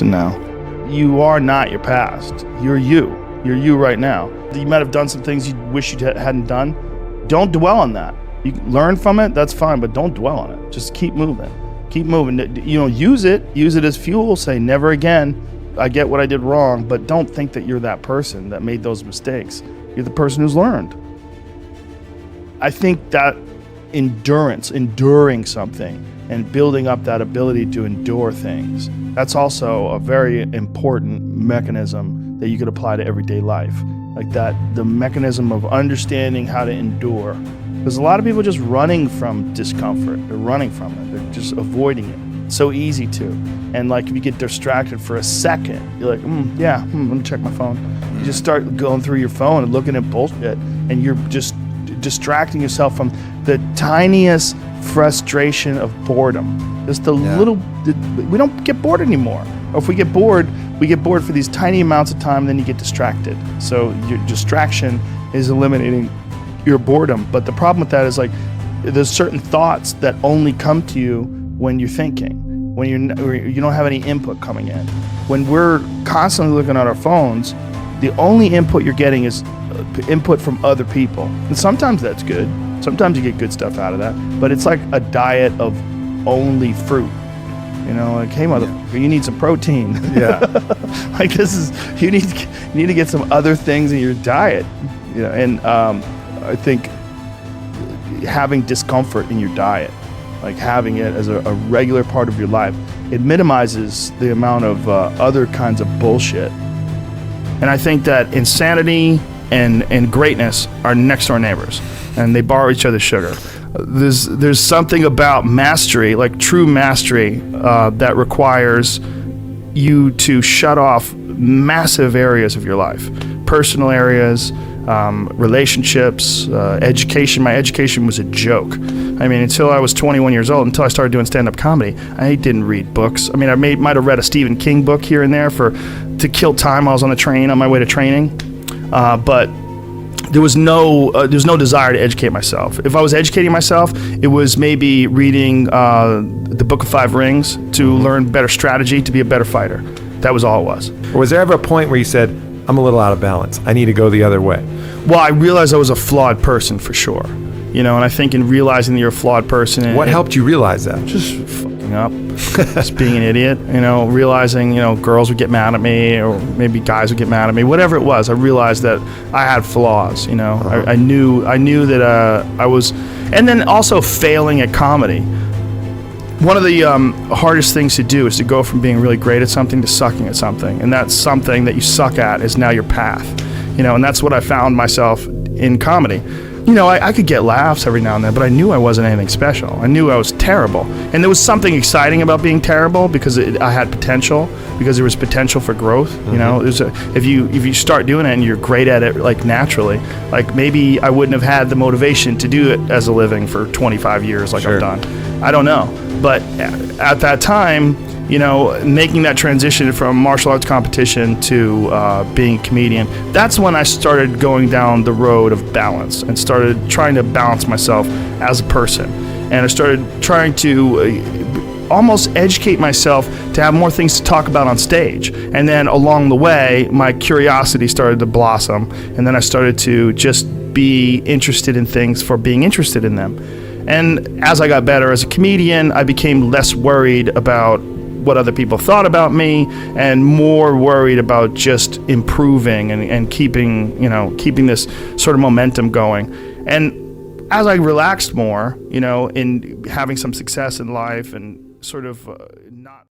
now. You are not your past. You're you. You're you right now. You might have done some things you wish you hadn't done. Don't dwell on that. You learn from it, that's fine, but don't dwell on it. Just keep moving. Keep moving. Use it as fuel. Say, never again. I get what I did wrong, but don't think that you're that person that made those mistakes. You're the person who's learned. I think that endurance, enduring something, and building up that ability to endure things, that's also a very important mechanism that you could apply to everyday life. Like that, the mechanism of understanding how to endure. Because a lot of people are just running from discomfort. They're running from it. They're just avoiding it. It's so easy to. And like if you get distracted for a second, you're like, let me check my phone. You just start going through your phone and looking at bullshit, and you're just distracting yourself from the tiniest frustration of boredom. Just the little, we don't get bored anymore. Or if we get bored for these tiny amounts of time, and then you get distracted. So your distraction is eliminating your boredom. But the problem with that is like there's certain thoughts that only come to you when you're thinking, when you don't have any input coming in. When we're constantly looking at our phones, the only input you're getting is input from other people. And sometimes that's good. Sometimes you get good stuff out of that. But it's like a diet of only fruit. Like, hey, motherfucker, you need some protein. Yeah. Like you need to get some other things in your diet. And I think having discomfort in your diet, like having it as a regular part of your life, it minimizes the amount of other kinds of bullshit. And I think that insanity and greatness are next door neighbors, and they borrow each other's sugar. There's something about mastery, like true mastery, that requires you to shut off massive areas of your life, personal areas, relationships, education. My education was a joke. I mean, until I was 21 years old, until I started doing stand-up comedy, I didn't read books. I mean, I might have read a Stephen King book here and there to kill time while I was on the train on my way to training, but there was no desire to educate myself. If I was educating myself, it was maybe reading the Book of Five Rings to learn better strategy to be a better fighter. That was all it was. Or was there ever a point where you said, I'm a little out of balance, I need to go the other way? Well, I realized I was a flawed person for sure. And I think in realizing that you're a flawed person... What helped you realize that? Just fucking up. Just being an idiot. Realizing, girls would get mad at me, or maybe guys would get mad at me. Whatever it was, I realized that I had flaws, I knew that I was... And then also failing at comedy. One of the hardest things to do is to go from being really great at something to sucking at something. And that something that you suck at is now your path. And that's what I found myself in comedy. I could get laughs every now and then, but I knew I wasn't anything special. I knew I was terrible. And there was something exciting about being terrible because I had potential, because there was potential for growth. If you start doing it and you're great at it, like naturally, like maybe I wouldn't have had the motivation to do it as a living for 25 years like I've done. I don't know. But at that time, making that transition from martial arts competition to being a comedian, that's when I started going down the road of balance and started trying to balance myself as a person. And I started trying to almost educate myself to have more things to talk about on stage. And then along the way, my curiosity started to blossom. And then I started to just be interested in things for being interested in them. And as I got better as a comedian, I became less worried about what other people thought about me and more worried about just improving and keeping this sort of momentum going. And as I relaxed more, in having some success in life and sort of not